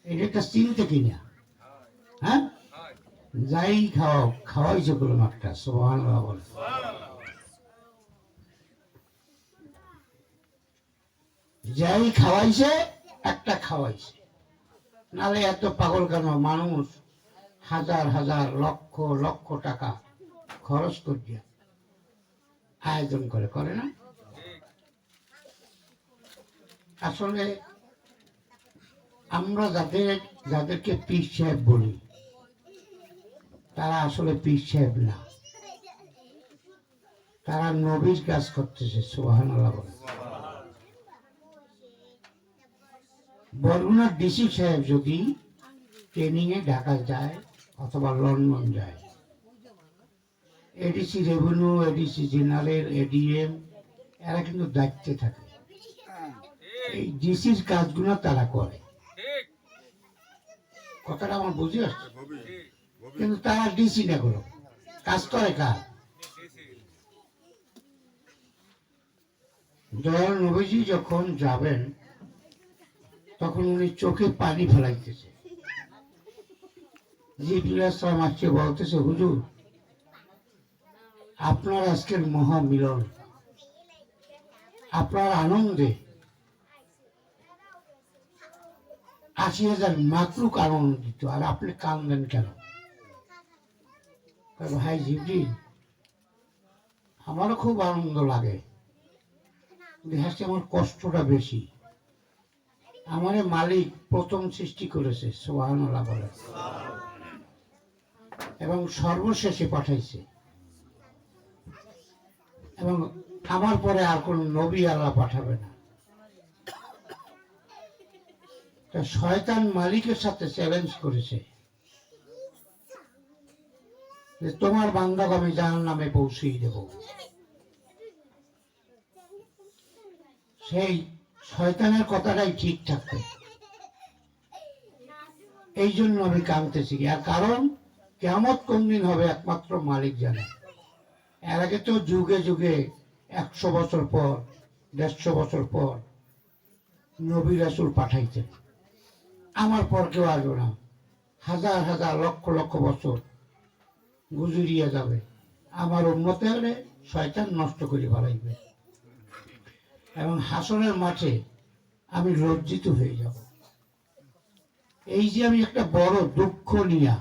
এটা একটা চিনতে কিনা, হ্যাঁ, যাই খাওয়াও, খাওয়াইছে করলাম একটা, সুবহানাল্লাহ বলে। যাই খাওয়াইছে একটা খাওয়াইছে, নালে এত পাগল কেন মানুষ হাজার হাজার লক্ষ লক্ষ টাকা খরচ করিয়া আয়োজন করে, করে না? আসলে আমরা যাদেরকে পীর সাহেব বলি, তারা আসলে পীর সাহেব না, তারা নবীর কাজ করতেছে, সুবহানাল্লাহ বলে। বরগুনার ডিসি সাহেব যদি ট্রেনিং এ ঢাকা যায় অথবা লন্ডন যায়, ADC revenue, ADC general, ADM, এরা কিন্তু দায়িত্বে থাকে, এই ডিসির কাজগুলো তারা করে। কথাটা আমার বুঝে আসছে? কিন্তু তারা ডিসি না, করো কাজ করে কাজ। দয়াল নবীজি যখন যাবেন তখন উনি চোখে পানি ফেলাইতেছে। জিবরিল আসসালাম আসছে, বলতেছে, হুজুর আপনার আজকের মহামিলন, আপনার আনন্দে ৮০,০০০ মাকলুক আনন্দিত, আর আপনি কান্দেন কেন? ভাই জিবরিল, আমারও খুব আনন্দ লাগে, দেখাচ্ছে আমার কষ্টটা বেশি। আমার মালিক প্রথম সৃষ্টি করেছে, সুবহানাল্লাহ বলে, এবং সর্বশেষে পাঠাইছে, এবং আমার পরে আর কোন নবী আল্লাহ পাঠাবে না। শয়তান মালিকের সাথে চ্যালেঞ্জ করেছে যে তোমার বান্দাকে আমি জাহান্নামে পৌঁছিয়ে দেব। সেই শয়তানের কথাটাই ঠিক থাকবে, এই জন্য আমি কাঁদতেছি। আর কারণ কিয়ামত কোন দিন হবে একমাত্র মালিক জানে। এর আগে তো যুগে যুগে ১০০ বছর পর, ১৫০ বছর পর নবী রাসূল পাঠাইতেন। আমার পর কেউ আসবে না, হাজার হাজার লক্ষ লক্ষ বছর গুজরিয়া যাবে, আমার উম্মতে হলে শয়তান নষ্ট করে ফেলাইবে, এবং হাসরের মাঠে আমি লজ্জিত হয়ে যাব। এই যে আমি একটা বড় দুঃখ নিয়ে,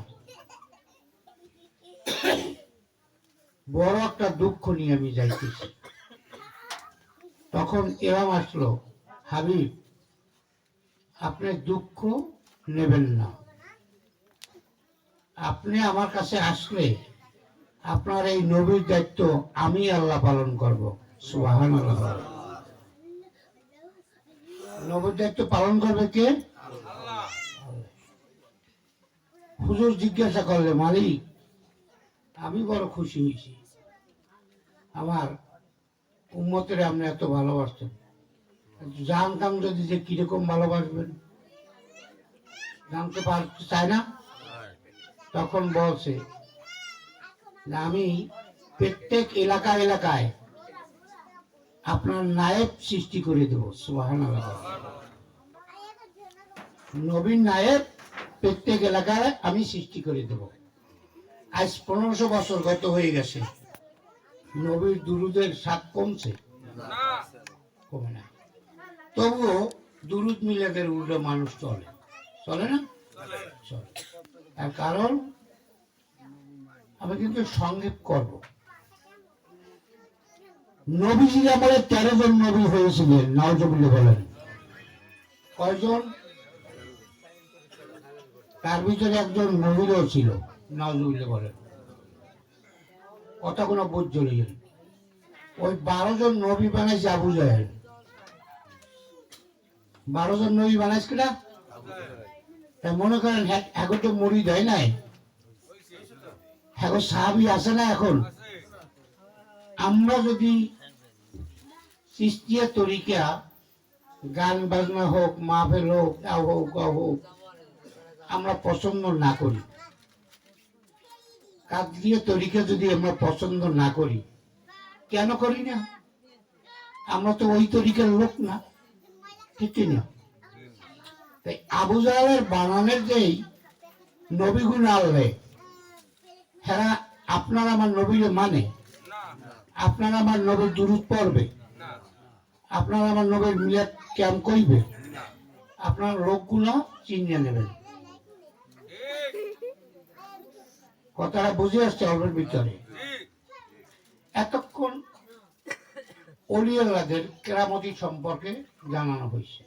বড় একটা দুঃখ নিয়ে আমি যাইতেছি, তখন এরম আসলো, হাবিব আপনি দুঃখ নেবেন না, আপনি আমার কাছে আসলে আপনার এই নবীর দায়িত্ব আমি আল্লাহ পালন করব, সুবহানাল্লাহ। নবীর দায়িত্ব পালন করবে কে? হুজুর জিজ্ঞাসা করলে, মালিক আমি বড় খুশি হয়েছি, আমার উম্মতের আপনি এত ভালোবাসতেন, জানতাম যদি যে কিরকম ভালোবাসবেন, জানতে পারতে চাই না। তখন বলছে যে আমি প্রত্যেক এলাকা এলাকায় আপনার নায়েব সৃষ্টি করে দেব, সুবহানাল্লাহ। নবীন নায়েব প্রত্যেক এলাকায় আমি সৃষ্টি করে দেব। আজ ১৫০০ বছর গত হয়ে গেছে, নবীর দুরুদের স্বাদ কমছে? কমে না। তবুও দুরুদ মিলাদের উল্টো মানুষ চলে, চলে না? চলে। তার কারণ আমি কিন্তু সংক্ষেপ করব। নবীজির আমলে ১৩ জন নবী হয়েছিলেন, নাউজুবিল্লাহ বলেন। কয়জন? তার ভিতরে একজন নবীরও ছিল, নাউজুবিল্লাহ বলেন। কথা কোনো বোঝ চলে গেল। ওই ১২ জন নবী বানাইছে আবু জাহেল। ১২ জন নবী বানাইছে কিনা? তা মনে করেন এখন তো মুড়ি দেয় নাই, এখন সাহাবী আছে না? এখন আমরা যদি চিশতিয়া তরিকা, গান বাজনা হোক, মাহফিল হোক, হোক, আমরা পছন্দ না করি, কাদরিয়া তরিকা যদি আমরা পছন্দ না করি, কেন করি না? আমরা তো ওই তরিকার লোক না, ঠিক না? তাই আবু জাহেলের বানানের যেই নবীগুণ আনলে হ্যাঁ আপনার আমার নবীর মানে, আপনার আমার নবীর দুরূদ পড়বে, আপনার আমার নবীর মিলাদ ক্যাম্প করবে, আপনার লোকগুলো চিনিয়ে নেবেন। কথাটা বুঝে আসছে অল্পের ভিতরে। এতক্ষণ অলিয়ালাদের কেরামতি সম্পর্কে জানানো হয়েছে,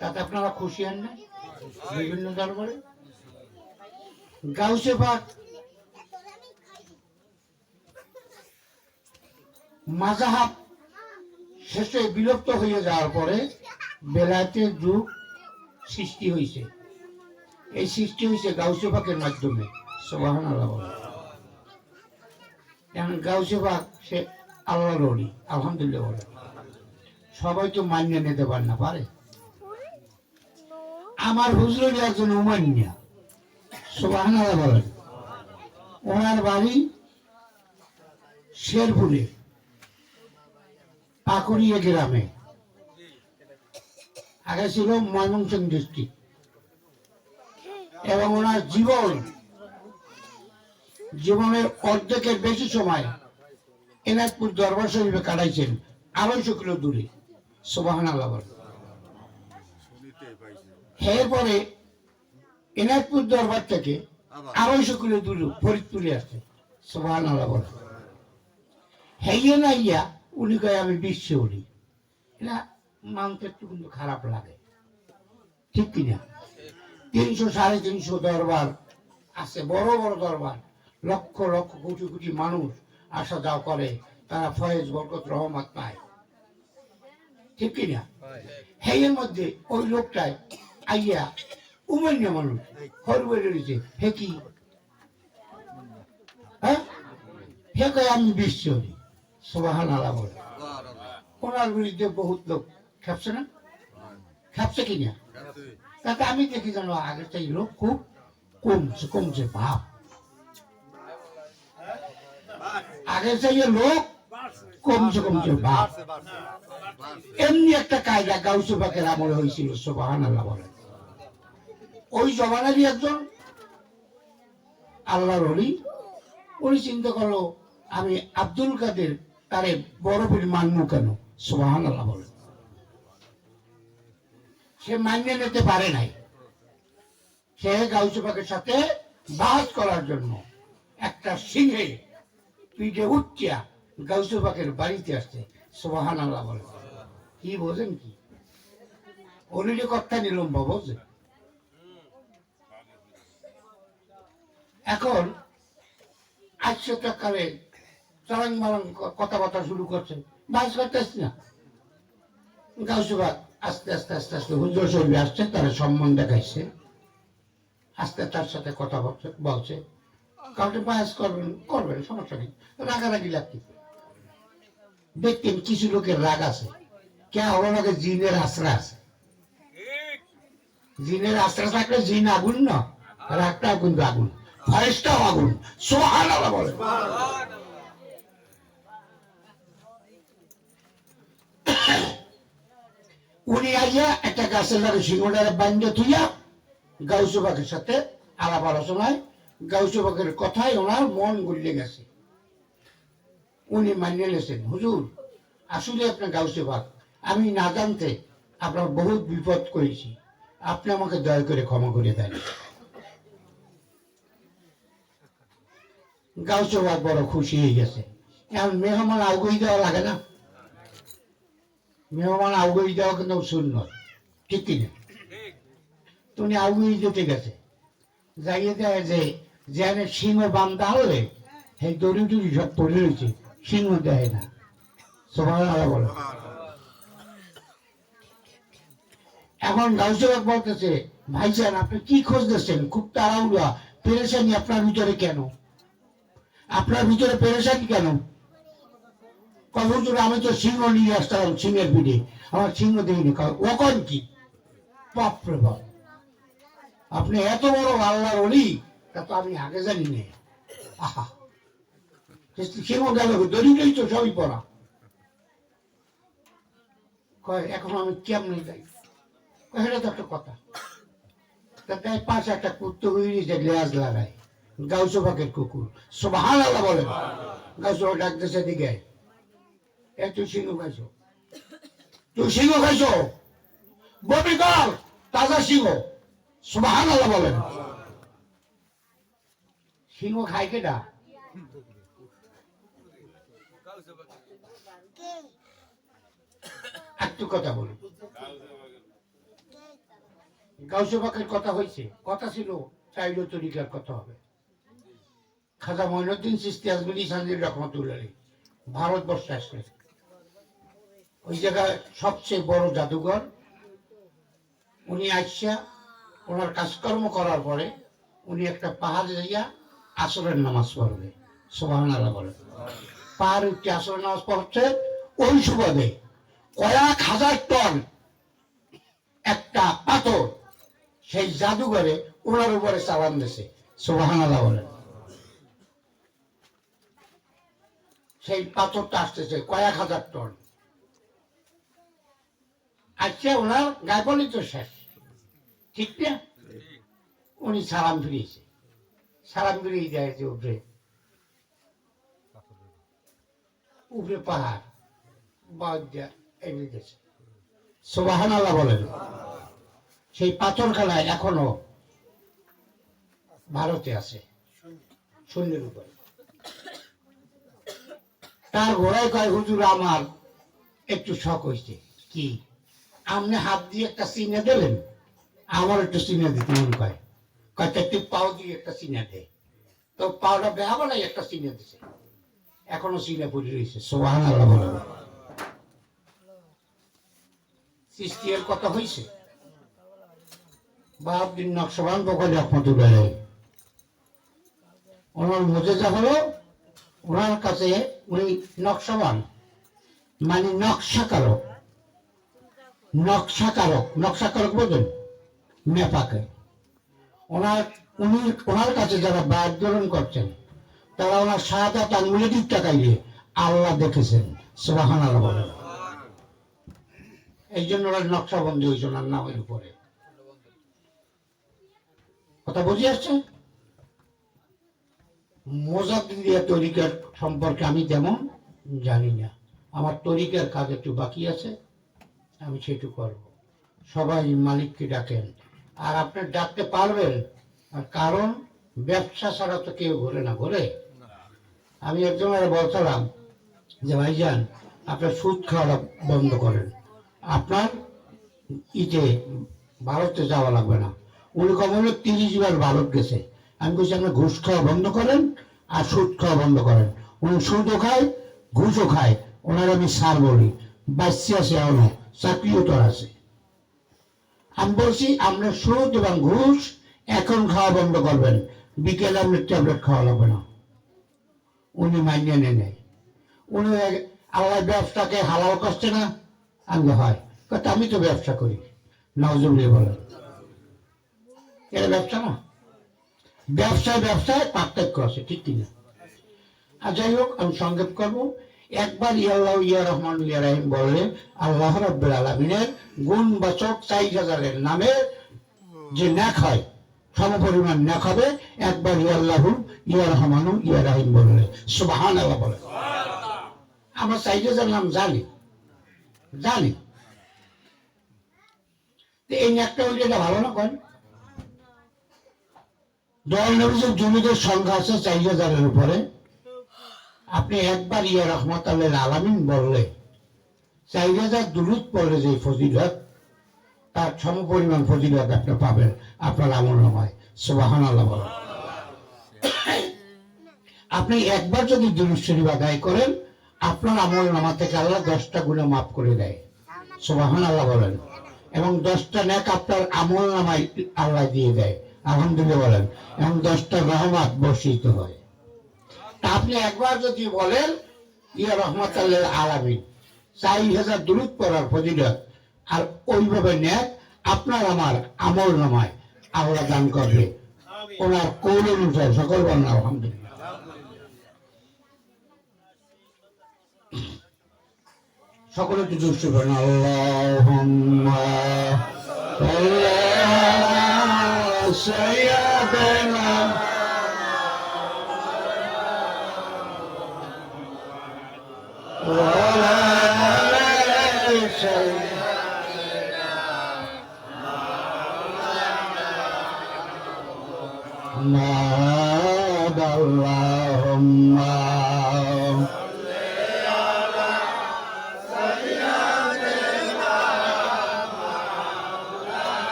তাতে আপনারা খুশি হন না? বিভিন্ন দরবারে গাউসে পাক মাযহাব শেষে বিলুপ্ত হয়ে যাওয়ার পরে বেলায়েতের যুগ সৃষ্টি হয়েছে। এই সৃষ্টি হয়েছে গাউসে পাকের মাধ্যমে। সুবহানাল্লাহ। এখন গাউসে পাক সে আল্লাহর ওলি, আলহামদুলিল্লাহ বলে। সবাই তো মান্য নিতে পারে না, পারে? আমার হুজুর একজন উমান্যা, সুবহানাল্লাহ বলেন। ওনার বাড়ি শেরপুরে পাকুড়িয়া গ্রামে, আগে ছিল ময়মনসিংহ ডিস্ট্রিক্ট। এবং ওনার জীবনের অর্ধেকের বেশি সময় এনায়তপুর দরবার শরীফে কাটাইছেন, 250 কিলো দূরে। সুবহানাল্লাহ বলেন। এরপরে এনায়তপুর দরবার থেকে 250 কিলো দূরে ফরিদপুরে আসছে। সুবহানাল্লাহ বলেন। হেইয়া না ইয়া উনি কয় আমি বিশ্ব উনি, এটা মানতে একটু কিন্তু খারাপ লাগে, ঠিক কিনা? 300 350 দরবার আছে, বড় বড় দরবার, লক্ষ লক্ষ কোটি কোটি মানুষ আসা যাওয়া করে, তারা ফয়েজ বরকত রহমত পায়, ঠিক কিনা? হেয়ের মধ্যে ওই লোকটায় আইয়া উমান্য মানুষ হরবরে রয়েছে, হে কি, হ্যাঁ হে কয় আমি বিশ্ব। সুবহানাল্লাহ বলে। ওনার বিরুদ্ধে বহুত লোক খেপছে না, খেপছে কিনা? তাতে আমি দেখি যেন আগের চাই লোক খুব কমছে ভাব, আগের চাইয়ে লোক কমছে ভাব। এমনি একটা কায়দা গাউসে পাকের আমলে হয়েছিল। সুবহানাল্লাহ বলে। ওই জমানারই একজন আল্লাহর ওলি, উনি চিন্তা করলো আমি আব্দুল কাদের তারে বড় পীর মানবো কেন? সুবহানাল্লাহ বলে। সে মান্য নিতে পারে নাই। সে গাউসে পাকের সাথে বাস করার জন্য একটা সিংহে পিঠে উঠিয়া গাউসে পাকের বাড়িতে আসছে। সুবহানাল্লাহ বলে। কি বোঝেন কি? অলিলে কথা নিলাম বোঝে। এখন কালে চালাং মালাং কথাবার্তা শুরু করছে, বাস করতেছি না। গাউসে পাক আস্তে আস্তে আস্তে আস্তে হুজুর শরীফে আসছে, তারা সম্মান দেখাইছে, আস্তে তার সাথে কথা বলছে, কাউকে বাস করবেন সমস্যা নেই, রাগারাগি লাগতে। দেখতেন কিছু লোকের রাগ আছে, কে ওনাকে জিনের আশ্রা আছে। জিনের আশ্রা থাকলে জিন আগুন না, রাগটাও কিন্তু আগুন, ফরেস্টটাও আগুন। সুবহানাল্লাহ বলে। উনি আইয়া একটা গাছের লাগে সিংহটারে বান্ধে তুইয়া গাউসে পাকের সাথে আলাপ আলোচনায় গাউসে পাকের কথায় ওনার মন গলিয়ে গেছে। উনি মানিয়ে নিয়েছেন, হুজুর আসলে আপনার গাউসে পাক, আমি না জানতে আপনার বহুত বিপদ করেছি, আপনি আমাকে দয়া করে ক্ষমা করে দেন। গাউসে পাক বড় খুশি হয়ে গেছে। এখন মেহমান আউগই দেওয়া লাগে না, মেহমান আউগই দেওয়া কিন্তু শূন্য, ঠিক কিনা? তুমি আউগই যেতে গেছে, যাইয়ে দেয় যে যেখানে সিংহ বান্ধা হলে সেই দড়ি টড়ি সব পড়ে রয়েছে, সিংহ দেয় না। সুবহানাল্লাহ বলো। এখন গাউসে পাক বলতেছে, ভাইজান আপনি কি খোঁজ দিচ্ছেন? খুব তাড়াহুড়া, পেরেশানি আপনার ভিতরে কেন? আপনার ভিতরে পেরেশানি কেন? হুজুর আমি তো সিংহ নিয়ে আসতাম, সিংহের পিঠে আমার সিংহ দেখিনি। ওখন কি? বাপরে বাপ, আপনি এত বড় আল্লাহর ওলি, তা তো আমি আগে জানি না। আহা, সিংহ গেল, দড়িটাই তো সবই পড়া। কয় এখন আমি কেমনে যাই? এটা তো একটা কথা। তাই পাশে একটা কুত্তো হইনি যে লেজ লাগায়, গাউসো পাকের কুকুর, সুবহানাল্লাহ বলেন। গাউসো ডাক দেশে দিকে, এ তুই সিংহ খাইছো, তুই সিংহ খাইছো, বমি কর, তাজা সিংহ, সুবহানাল্লাহ বলেন। সিংহ খায় কেটা? একটু কথা বলি, গাউসো পাকের কথা হয়েছে, কথা ছিল চাইল তরিকার কথা হবে। খাজা মঈনুদ্দিন চিশতি আজমিরি সানজির রহমতুল্লাহ আলাইহি ভারতবর্ষে আসলেন। ওই জায়গায় সবচেয়ে বড় জাদুঘর। উনি আসছে, ওনার কাজকর্ম করার পরে উনি একটা পাহাড়ে যাইয়া আসরের নামাজ পড়বে, সুবহানাল্লাহ বলে। পাহাড়ে উঠে আসরের নামাজ পড়ছে, ওই সুবাদে কয়েক হাজার টন একটা পাথর সেই জাদুঘরে ওনার উপরে চালান দিছে, সুবহানাল্লাহ বলেন। সেই পাথরটা আসতেছে কয়েক হাজার টন। আজকে ওনার গায়বলি তো শেষ, ঠিক না? উনি সালাম ফিরিয়েছে, সালাম ফিরিয়ে দিয়েছে উপরে, উপরে পাহাড় এগিয়ে গেছে, সুবহানাল্লাহ বলেন। সেই পাথরখানায় এখনো ভারতে আছে, শূন্যের উপরে। তার ঘোড়ায় কয়, হুজুর আমার একটু শখ হয়েছে। কি? আপনি হাত দিয়ে একটা চিহ্ন দিলেন, আমার একটু চিহ্ন দিতে মন কয়। কয়টা একটু পাও দিয়ে একটা চিহ্ন দেয়, তো পাওটা বেহা বলাই একটা চিহ্ন দিছে, এখনো চিহ্ন পড়ে রয়েছে, সুবহানাল্লাহ বলে। সৃষ্টির কথা হয়েছে। বাহাউদ্দিন নকশবন্দ বকরি রহমতুল্লাহ আলাইহি, ওনার মুজিজা হলো ওনার কাছে উনি নকশবান মানে নকশাকারক, নকশাকারক, নকশাকারক বোঝেন? মেপাকে ওনার কাছে যারা বায়াত গ্রহণ করছেন তারা ওনার শাহাদাত আঙ্গুলে টিপটা খাইয়ে আল্লাহ দেখেছেন, সুবহানাল্লাহ বলেন। এই জন্য ওরা নকশাবন্দি হয়েছে ওনার নামের উপরে। কথা বুঝে আসছে? মোজাদ্দিদিয়া তরিকার সম্পর্কে আমি তেমন জানি না, আমার তরিকার কাজ একটু বাকি আছে, আমি সেটু করব। সবাই মালিককে ডাকেন, আর আপনি ডাকতে পারবেন, আর কারণ ব্যবসা ছাড়া তো কেউ ঘোরে না, ঘোরে? আমি একজনের বলছিলাম যে ভাইজান আপনার সুদ খাওয়া বন্ধ করেন, আপনার ইতে ভারতে যাওয়া লাগবে না। উনি কমলে 30 বার ভারত গেছে। আমি বলছি আপনার ঘুষ খাওয়া বন্ধ করেন আর সুদ খাওয়া বন্ধ করেন। উনি সুদও খায়, ঘুষও খায়, ওনার আমি স্যার বলি, বাচ্চা আছে, এখনো চাকরিও তোর আছে। আমি বলছি আপনার সুদ এবং ঘুষ এখন খাওয়া বন্ধ করবেন, বিকেলে আপনার ট্যাবলেট খাওয়া লাগবে না। উনি মানিয়ে নেয়। উনি আল্লাহ ব্যবসাকে হালাল করছে না? আমি হয়, আমি তো ব্যবসা করি, নাউজুবিল্লাহ বলেন। এটা ব্যবসা না? ব্যবসায় পার্থক্য আছে, ঠিক কিনা? আর যাই হোক, আমি সংক্ষেপ করবো। একবার ইয়াল্লাহ ইয়া রহমান ইয়া রাহিম বললে আল্লাহ রাব্বুল আলামিনের গুণবাচক 4000-এর নামে যে নেক হয়, সমপরিমাণ নেক হবে একবার ইয়াল্লাহু ইয়া রহমানু ইয়া রাহিম বললে, সুবহানাল্লাহ বলে। আমরা 4000 নাম জানি, জানি। এই নেকটা হইলে এটা ভালো না? করেন দয়াল নবীর জমিদের সংখ্যা আছে 4000-এর উপরে। আপনি একবার ইয়া রহমাতুল্লিল আলামিন বললে 4000 দুরূদ পড়লে যে ফজিলত, তার সমপরিমাণ ফজিলত আপনি পাবেন আপনার আমলনামায়, সুবহানাল্লাহ বলেন। আপনি একবার যদি দুরূদ শরীফ আদায় করেন, আপনার আমলনামা থেকে আল্লাহ 10টা গুনাহ মাফ করে দেয়, সুবহানাল্লাহ বলেন। এবং 10টা নেক আপনার আমলনামায় আল্লাহ দিয়ে দেয়, আলহামদুলিল্লাহ বলেন। এবং 10টা রহমত বর্ষিত হয়। আপনি একবার যদি বলেন ইয়া রহমাতুল্লিল আলামিন 4000 দুরূদ পড়ার ফজিলত, আর ওইভাবে নেক আপনার আমার আমল নামায় আল্লাহ দান করবে ওনার কৌল অনুসারে। সকল বলেন আলহামদুলিল্লাহ। সকলে একটু জোরসে বলেন আল্লাহুম্মা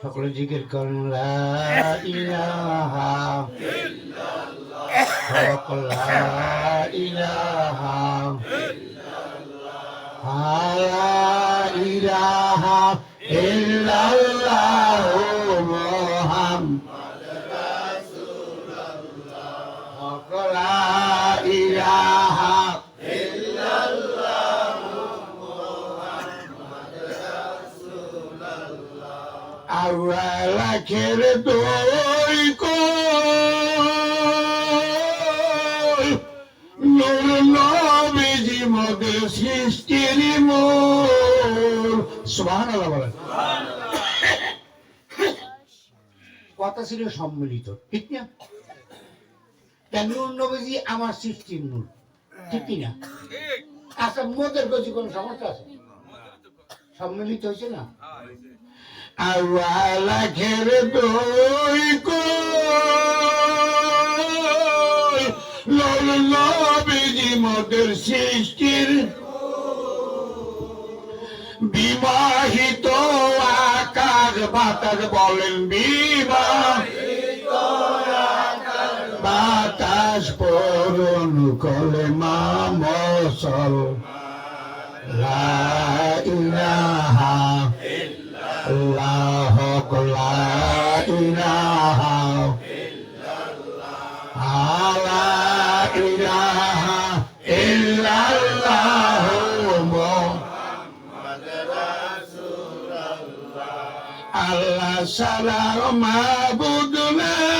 সকলে জিকির করেন লা ইলাহা ইল্লাল্লাহ, লা ইলাহা ইল্লাল্লাহ, লা ইলাহা ইল্লাল্লাহ মুহাম্মাদুর রাসূলুল্লাহ, লা ইলাহা আল্লাহের দই কই নূর নবীজি মদের সৃষ্টির মূল। সুবহানাল্লাহ বলেন। কথা ছিল সম্মিলিত, ঠিক না? নূর নবীজি আমার সৃষ্টির মূল, ঠিক না? আচ্ছা, মদের গজি কোন সমস্যা আছে? সম্মিলিত হয়েছে না? আল্লাহের দই কই নবীজি মদের সৃষ্টির বিবাহিত আকাশ বাতাস বলেন বিবাহিত বাতাস পূরণ করে মা মসল লা ইলাহা ইল্লাল্লাহ, লা ইলাহা ইল্লাল্লাহ, লা ইলাহা ইল্লাল্লাহ মুহাম্মাদুর রাসূলুল্লাহ। আল্লাহ ছাড়া মাবুদ নাই,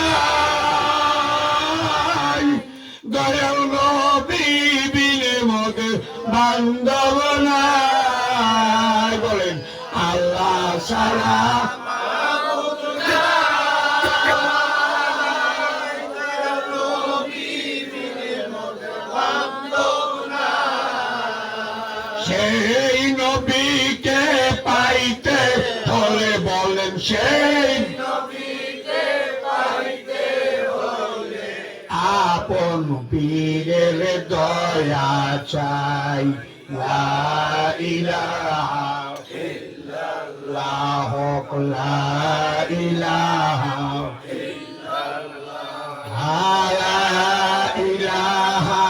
দয়াল নবী বিনে মোদের বান্ধব নাই। বলেন আল্লাহ ছাড়া মাবুদ নাই, দয়াল নবী বিনে মোদের বান্ধব নাই। সেই নবীকে পাইতে হলে বলেন, সেই নবীকে পাইতে হলে আপন পীরের দয়া চাই। লা ইলাহা ইল্লাল্লাহ, লা ইলাহা ইল্লাল্লাহ, লা ইলাহা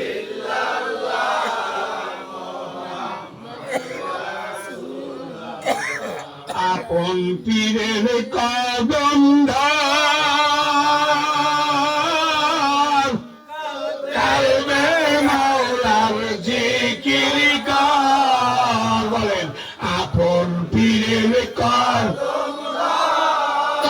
ইল্লাল্লাহ মুহাম্মাদুর রাসূলুল্লাহ। আপন পীরের কদম ধর, কালবে মাওলার জিকির কর। বলেন আপন পীরের কদম ধর,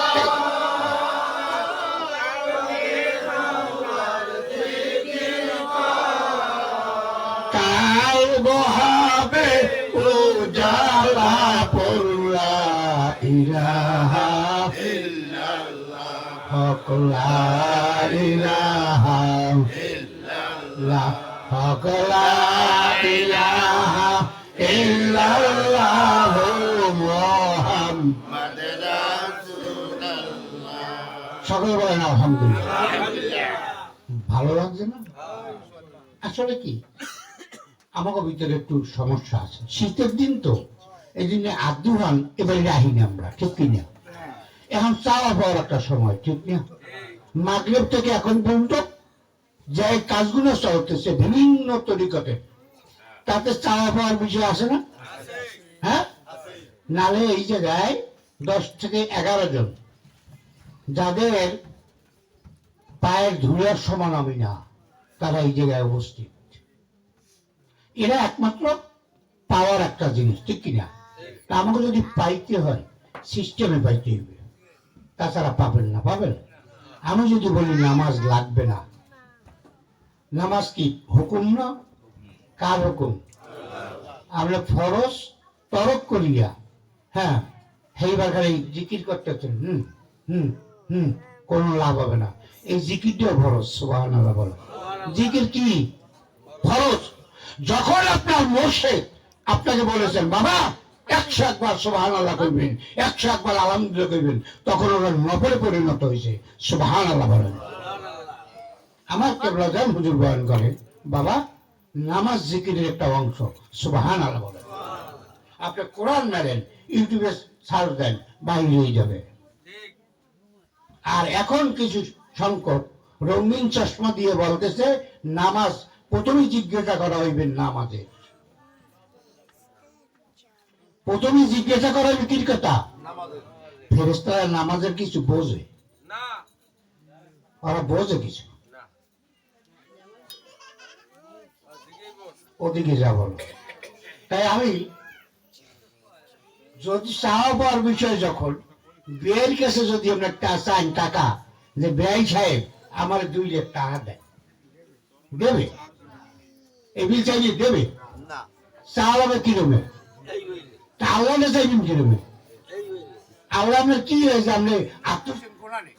কাল বহাবে উজালা পড়লা ইলাহা ইল্লাল্লাহ, লা ইলাহা ইল্লাল্লাহ, লা ইলাহা ইল্লাল্লাহ মুহাম্মাদুর রাসূলুল্লাহ। সকলে বলেন আলহামদুলিল্লাহ। ভালো লাগছে না? আসলে কি আমাকে ভিতরে একটু সমস্যা আছে, শীতের দিন তো, এই জন্য আদুহান এবারে রাহিনি আমরা, ঠিক কিনা? এখন চাওয়া পাওয়ার একটা সময়, ঠিক না? মাগরিব থেকে এখন পর্যন্ত যে কাজগুলো চলতেছে বিভিন্ন তরিকতে, তাতে চাওয়া পাওয়ার বিষয় আছে না? হ্যাঁ, নালে এই জায়গায় 10 থেকে 11 জন যাদের পায়ের ধুলার সমান আমি না, তারা এই জায়গায় উপস্থিত। এরা একমাত্র পাওয়ার একটা জিনিস, ঠিক কিনা? তা আমাকে যদি পাইতে হয় সিস্টেমে পাইতে হবে, তাছাড়া পাবেন না। পাবেন? আমি যদি বলি নামাজ লাগবে না, নামাজ কি হুকুম না? কার হুকুম? আমরা ফরজ তরক করিয়া, হ্যাঁ, সেইবার খালি জিকির করতেছেন, হুম হুম, কোনো লাভ হবে না। এই জিকিরটাও ফরজ, সুবহানাল্লাহ বলো। জিকির কি ফরজ? যখন আপনার মুর্শিদ আপনাকে বলেছেন বাবা 101বার সুবহানাল্লাহ কইবেন, 101বার আলহামদুলিল্লাহ কইবেন, তখন ওরা নফলে পরিণত হয়েছে। সুবহানাল্লাহ বলেন। আমার কেবলা জান হুজুর বয়ান করে বাবা নামাজ জিকিরের একটা অংশ। সুবহানাল্লাহ বলেন। আপনি কোরআন মেলেন, ইউটিউবে সার্চ দেন, বাইরে হয়ে যাবে। আর এখন কিছু সংকট রঙিন চশমা দিয়ে বলতেছে নামাজ প্রথমে জিজ্ঞাসা করা হইবে, নামাজে প্রথমে জিজ্ঞাসা করা হইবে কি কথা? ফেরেশতারা নামাজের কিছু বোঝে না, ওরা বোঝে কিছু। ওদিকে যা বলো। তাই আমি যদি চাওয়ার বিষয়, যখন ব্যয়ের কাছে যদি আমরা চান টাকা, যে ব্যয় সাহেব আমার 2 লাখ টাকা দেয়, দেবে? এবিল চাইলে দেবে? চাওয়াবে কিরমে? আল্লাহ চাইবেন কিরমে? আল্লাহ আপনার কি হয়েছে? আপনি আত্মসেন কোরআনে